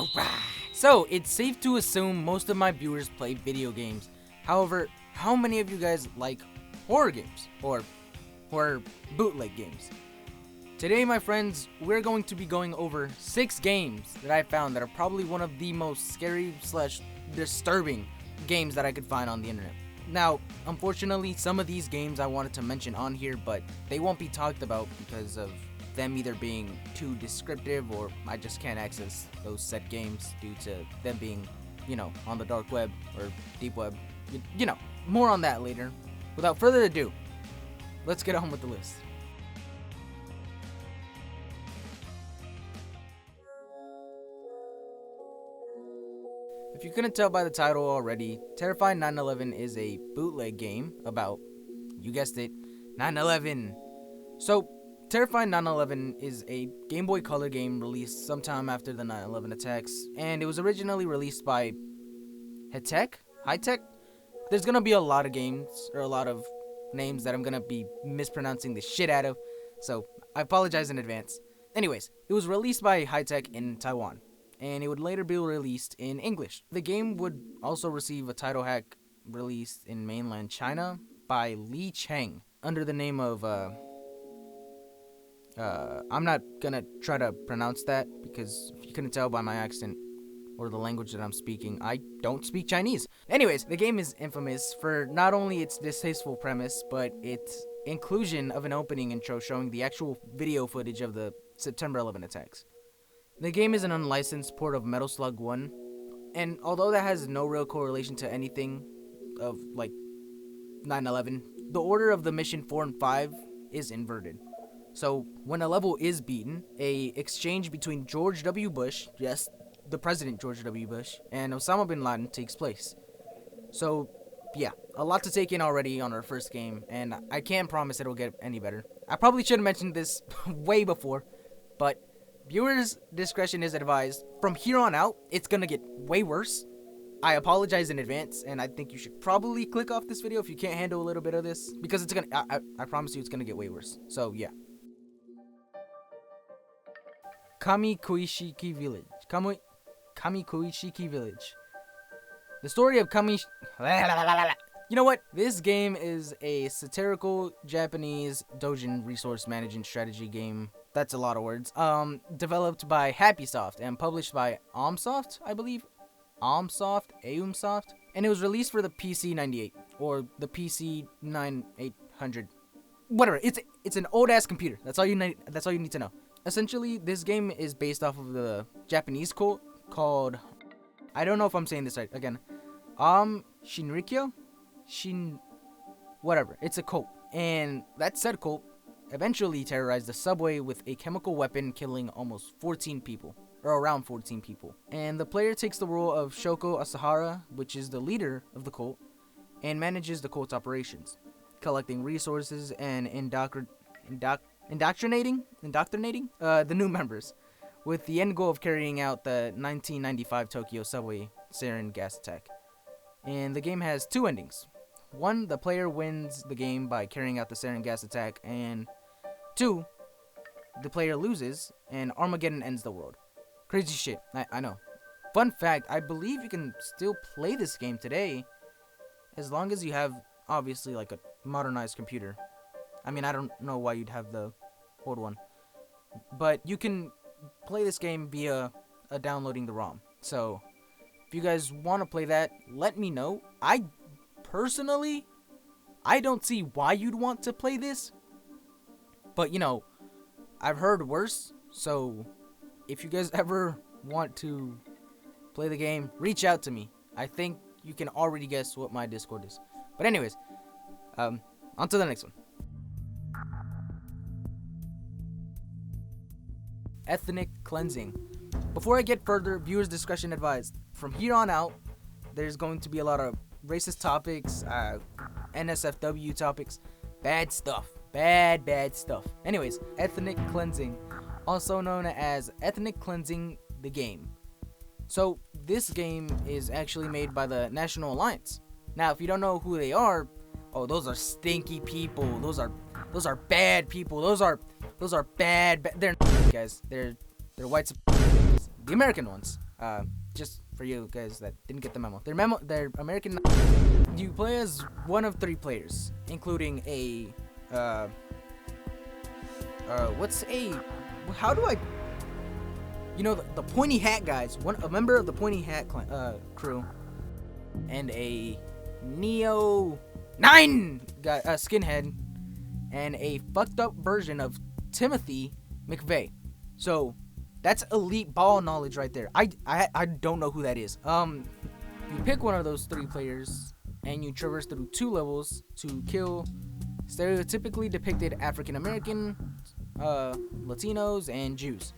Alright. So, it's safe to assume most of my viewers play video games. However, how many of you guys like horror games? Or horror bootleg games? Today, my friends, we're going to be going over 6 games that I found that are probably one of the most scary / disturbing games that I could find on the internet. Now, unfortunately, some of these games I wanted to mention on here, but they won't be talked about because of them either being too descriptive or I just can't access those said games due to them being, on the dark web or deep web. More on that later. Without further ado, let's get on with the list. If you couldn't tell by the title already, Terrifying 9/11 is a bootleg game about, you guessed it, 9/11. So, Terrifying 9/11 is a Game Boy Color game released sometime after the 9/11 attacks, and it was originally released by High-Tech? There's gonna be a lot of games, or a lot of names that I'm gonna be mispronouncing the shit out of, so I apologize in advance. Anyways, it was released by High-Tech in Taiwan, and it would later be released in English. The game would also receive a title hack released in mainland China by Li Cheng under the name of, I'm not gonna try to pronounce that because if you couldn't tell by my accent or the language that I'm speaking, I don't speak Chinese. Anyways, the game is infamous for not only its distasteful premise, but its inclusion of an opening intro showing the actual video footage of the September 11 attacks. The game is an unlicensed port of Metal Slug 1, and although that has no real correlation to anything of, 9/11, the order of the mission 4 and 5 is inverted. So, when a level is beaten, a exchange between George W. Bush, yes, the President George W. Bush, and Osama bin Laden takes place. So, yeah, a lot to take in already on our first game, and I can't promise it'll get any better. I probably should have mentioned this way before, but viewers' discretion is advised. From here on out, it's gonna get way worse. I apologize in advance, and I think you should probably click off this video if you can't handle a little bit of this, because it's gonna, I promise you it's gonna get way worse. So, yeah. Kamikoishiki Village. Kamikoishiki Village. The story of You know what? This game is a satirical Japanese doujin resource management strategy game. That's a lot of words. Developed by Happysoft and published by Aumsoft, I believe. Aumsoft. And it was released for the PC 98 or the PC 9800. Whatever. It's an old ass computer. That's all you need to know. Essentially, this game is based off of the Japanese cult called, I don't know if I'm saying this right, again, Shinrikyo? Whatever, it's a cult. And that said cult eventually terrorized the subway with a chemical weapon, killing almost 14 people, or around 14 people. And the player takes the role of Shoko Asahara, which is the leader of the cult, and manages the cult's operations, collecting resources and indoctrinating the new members, with the end goal of carrying out the 1995 Tokyo subway sarin gas attack. And the game has 2 endings. 1, the player wins the game by carrying out the sarin gas attack, and 2, the player loses and Armageddon ends the world. Crazy shit, I know. Fun fact, I believe you can still play this game today as long as you have, obviously, like a modernized computer. I mean, I don't know why you'd have the old one, but you can play this game via downloading the ROM. So, if you guys want to play that, let me know. I personally, I don't see why you'd want to play this, but I've heard worse. So, if you guys ever want to play the game, reach out to me. I think you can already guess what my Discord is. But anyways, on to the next one. Ethnic cleansing. Before I get further, viewers' discretion advised. From here on out, there's going to be a lot of racist topics, NSFW topics, bad stuff. Bad stuff. Anyways, ethnic cleansing, also known as Ethnic Cleansing the Game. So, this game is actually made by the National Alliance. Now, if you don't know who they are, oh, those are stinky people. Those are bad people. Those are bad. They're guys. They're white supremacists. The American ones. Just for you guys that didn't get the memo. They're American. You play as one of 3 players, including a how do I, the pointy hat guys, a member of the pointy hat crew, and a Neo 9 guy, skinhead, and a fucked up version of Timothy McVeigh. So that's elite ball knowledge right there. I don't know who that is. You pick one of those 3 players and you traverse through 2 levels to kill stereotypically depicted African American, Latinos, and Jews.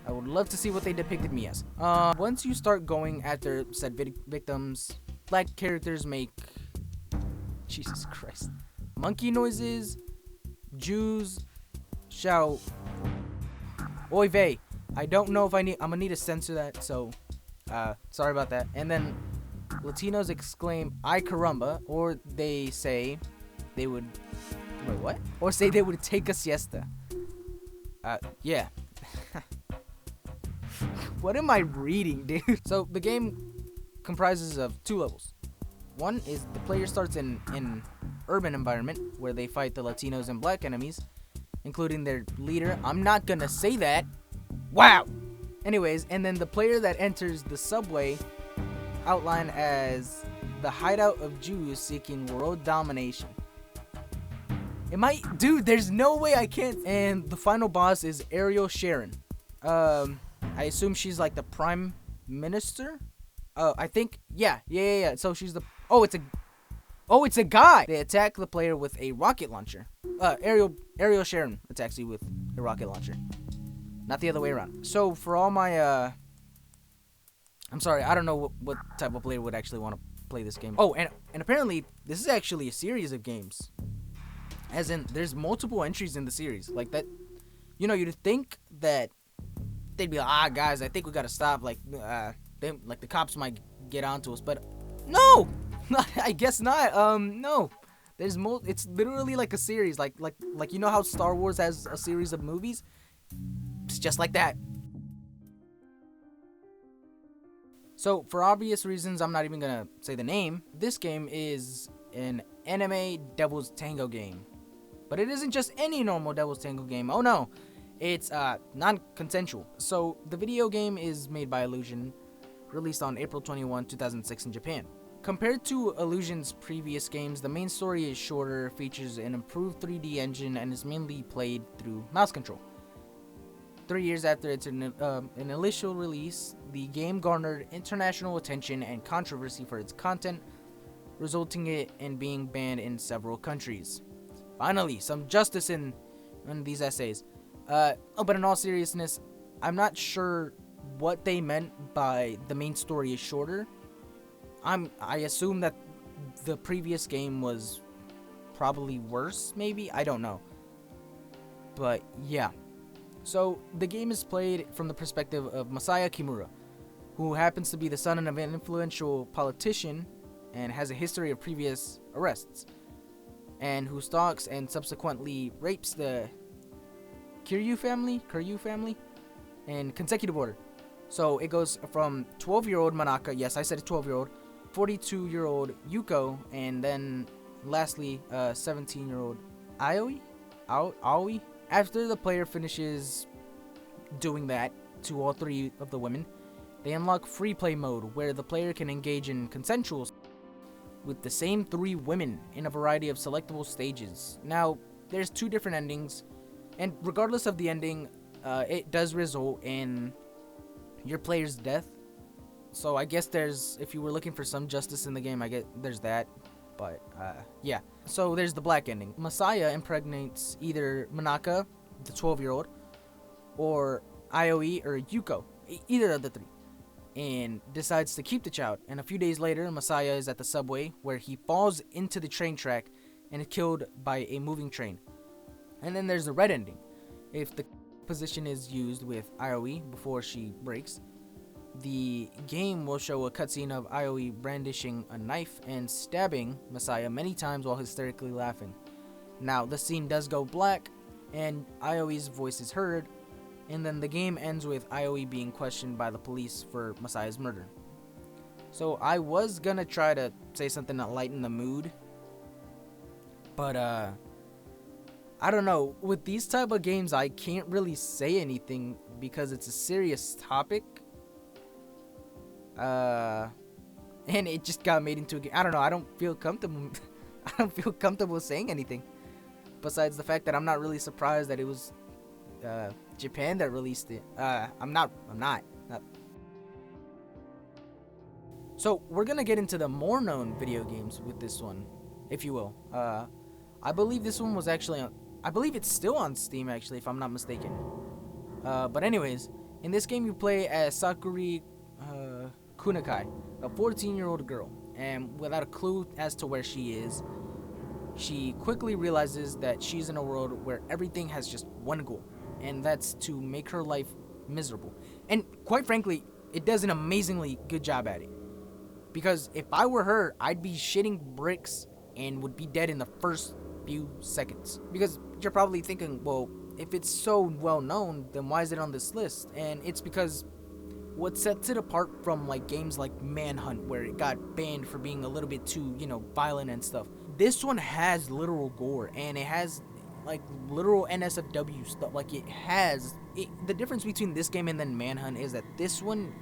I would love to see what they depicted me as. Once you start going after said victims, black characters make, Jesus Christ, monkey noises. Jews shout, "Oy vey." I don't know if I'm gonna need to censor that, so sorry about that. And then Latinos exclaim "ay caramba," or they say they would, wait, what? Or say they would take a siesta. Yeah. What am I reading, dude? So the game comprises of 2 levels. One is the player starts in an urban environment where they fight the Latinos and black enemies, including their leader. I'm not gonna say that. Wow. Anyways, and then the player that enters the subway outlined as the hideout of Jews seeking world domination. Dude, there's no way I can't. And the final boss is Ariel Sharon. I assume she's like the prime minister. I think, yeah. So she's it's a guy. They attack the player with a rocket launcher. Ariel Sharon attacks you with a rocket launcher, not the other way around. So for all my I'm sorry, I don't know what type of player would actually want to play this game. Oh, and apparently this is actually a series of games. As in, there's multiple entries in the series. Like that, you'd think that they'd be like, guys, I think we gotta stop. Like, the cops might get onto us, but no, I guess not. No, there's it's literally like a series. Like how Star Wars has a series of movies. It's just like that. So for obvious reasons, I'm not even gonna say the name. This game is an anime Devil's Tango game. But it isn't just any normal Devil's Tango game. Oh no, it's non-consensual. So the video game is made by Illusion, released on April 21, 2006 in Japan. Compared to Illusion's previous games, the main story is shorter, features an improved 3D engine, and is mainly played through mouse control. 3 years after its initial release, the game garnered international attention and controversy for its content, resulting in being banned in several countries. Finally, some justice in these essays. But in all seriousness, I'm not sure what they meant by the main story is shorter. I assume that the previous game was probably worse, maybe? I don't know. But yeah. So the game is played from the perspective of Masaya Kimura, who happens to be the son of an influential politician and has a history of previous arrests, and who stalks and subsequently rapes the Kiryu family in consecutive order. So it goes from 12-year-old Manaka, yes, I said 12-year-old, 42-year-old Yuko, and then lastly, 17-year-old Aoi. After the player finishes doing that to all 3 of the women, they unlock free play mode, where the player can engage in consensual with the same 3 women in a variety of selectable stages. Now, there's 2 different endings, and regardless of the ending, it does result in your player's death. So I guess if you were looking for some justice in the game, I guess there's that. But, yeah. So there's the black ending. Masaya impregnates either Manaka, the 12-year-old, or Aoi or Yuko, either of the 3, and decides to keep the child. And a few days later, Masaya is at the subway, where he falls into the train track and is killed by a moving train. And then there's the red ending. If the position is used with Aoi before she breaks, the game will show a cutscene of Aoi brandishing a knife and stabbing Masaya many times while hysterically laughing. Now, the scene does go black, and Aoi's voice is heard, And then the game ends with IOE being questioned by the police for Messiah's murder. So I was gonna try to say something to lighten the mood, but I don't know. With these type of games, I can't really say anything because it's a serious topic. And it just got made into a game. I don't know. I don't feel comfortable. I don't feel comfortable saying anything. Besides the fact that I'm not really surprised that it was Japan that released it. I'm not. So we're gonna get into the more known video games with this one, if you will. I believe this one was actually on, I believe it's still on Steam actually, if I'm not mistaken. But anyways, in this game you play as Sakuri Kunakai, a 14-year-old girl, and without a clue as to where she is, she quickly realizes that she's in a world where everything has just one goal, and that's to make her life miserable. And quite frankly, it does an amazingly good job at it. Because if I were her, I'd be shitting bricks and would be dead in the first few seconds. Because you're probably thinking, well, if it's so well known, then why is it on this list? And it's because what sets it apart from like games like Manhunt, where it got banned for being a little bit too, violent and stuff. This one has literal gore, and it has like literal NSFW stuff. Like the difference between this game and then Manhunt is that this one,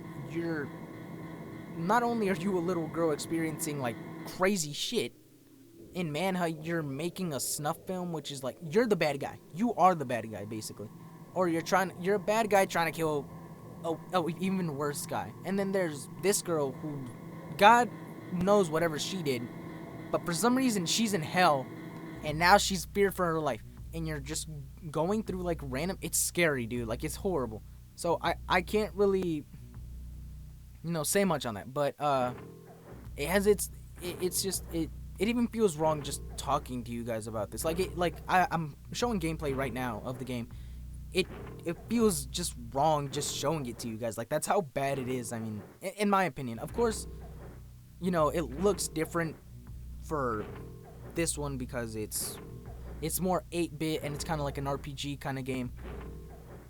not only are you a little girl experiencing like crazy shit, in Manhunt you're making a snuff film, which is like you're the bad guy. You are the bad guy basically, or you're a bad guy trying to kill even worse guy. And then there's this girl who, God knows whatever she did, but for some reason she's in hell, and now she's feared for her life. And you're just going through like random. It's scary, dude. Like it's horrible. So I can't really say much on that, but it has it's just it even feels wrong just talking to you guys about this. I'm showing gameplay right now of the game. It feels just wrong just showing it to you guys. Like that's how bad it is. I mean, in my opinion. Of course, it looks different for this one because it's more 8-bit and it's kind of like an RPG kind of game.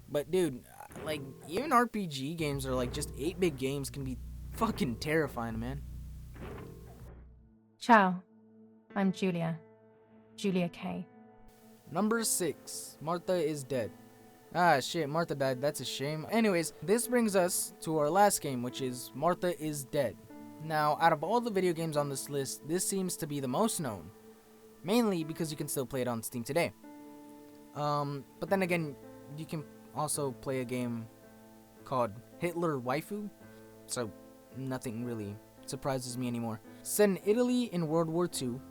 But dude, like even RPG games are like just 8-bit games can be fucking terrifying, man. Ciao, I'm Julia K. Number 6, Martha is dead. Ah shit, Martha died, that's a shame. Anyways, this brings us to our last game, which is Martha is Dead. Now, out of all the video games on this list, this seems to be the most known. Mainly because you can still play it on Steam today. But then again, you can also play a game called Hitler Waifu, so nothing really surprises me anymore. Set in Italy in World War II,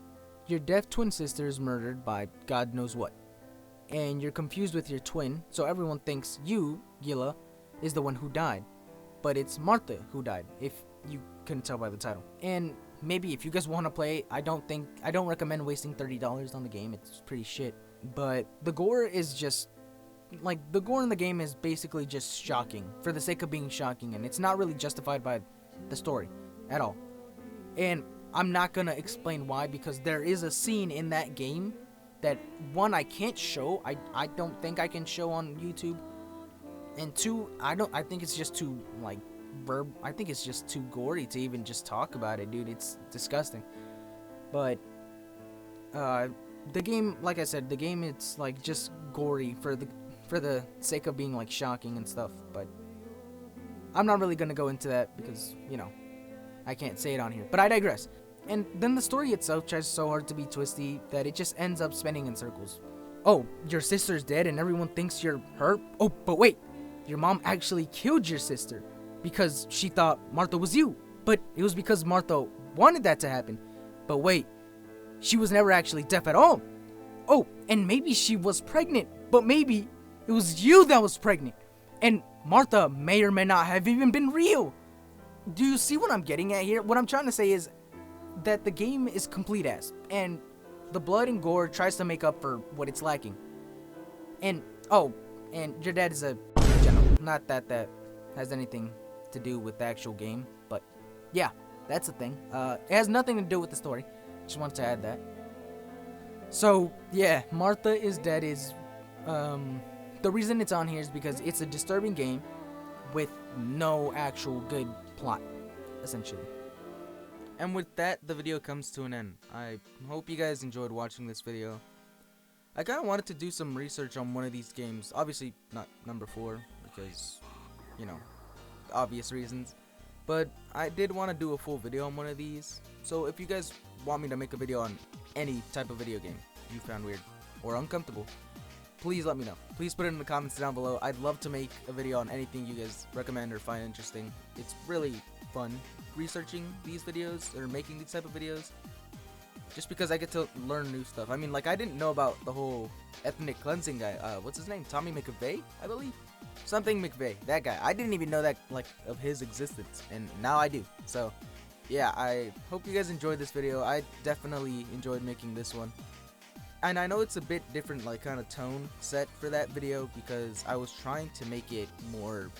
your deaf twin sister is murdered by God knows what. And you're confused with your twin, so everyone thinks you, Gila, is the one who died. But it's Martha who died, if you couldn't tell by the title. And maybe if you guys want to play, I don't recommend wasting $30 on the game. It's pretty shit. But the gore is just the gore in the game is basically just shocking for the sake of being shocking, and it's not really justified by the story at all. And I'm not gonna explain why, because there is a scene in that game that, one, I can't show. I don't think I can show on YouTube. And two, I think it's just too I think it's just too gory to even just talk about it, dude. It's disgusting. But the game, like I said, it's like just gory for the sake of being like shocking and stuff. But I'm not really gonna go into that because I can't say it on here. But I digress. And then the story itself tries so hard to be twisty that it just ends up spinning in circles. Oh, your sister's dead and everyone thinks you're her? Oh, but wait, your mom actually killed your sister because she thought Martha was you. But it was because Martha wanted that to happen. But wait, she was never actually deaf at all. Oh, and maybe she was pregnant, but maybe it was you that was pregnant. And Martha may or may not have even been real. Do you see what I'm getting at here? What I'm trying to say is that the game is complete ass, and the blood and gore tries to make up for what it's lacking. And your dad is a general. Not that has anything to do with the actual game, but yeah, that's the thing. It has nothing to do with the story. Just wanted to add that. So yeah, Martha is Dead is The reason it's on here is because it's a disturbing game with no actual good plot, essentially. And with that, the video comes to an end. I hope you guys enjoyed watching this video. I kind of wanted to do some research on one of these games. Obviously not number 4, because, you know, obvious reasons. But I did want to do a full video on one of these. So if you guys want me to make a video on any type of video game you found weird or uncomfortable, please let me know. Please put it in the comments down below. I'd love to make a video on anything you guys recommend or find interesting. It's really fun researching these videos or making these type of videos, just because I get to learn new stuff. I mean, like, I didn't know about the whole ethnic cleansing guy. What's his name? Tommy McVeigh, I believe. Something McVeigh, that guy. I didn't even know that, like, of his existence, and now I do. So yeah, I hope you guys enjoyed this video. I definitely enjoyed making this one. And I know it's a bit different, like, kind of tone set for that video, because I was trying to make it more,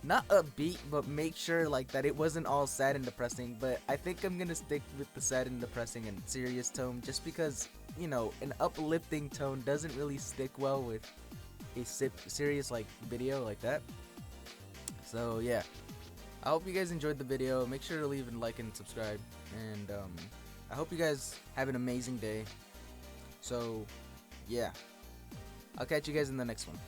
not upbeat, but make sure, like, that it wasn't all sad and depressing. But I think I'm gonna stick with the sad and depressing and serious tone, just because, you know, an uplifting tone doesn't really stick well with a serious, like, video like that. So yeah, I hope you guys enjoyed the video. Make sure to leave a like and subscribe, and I hope you guys have an amazing day. So yeah, I'll catch you guys in the next one.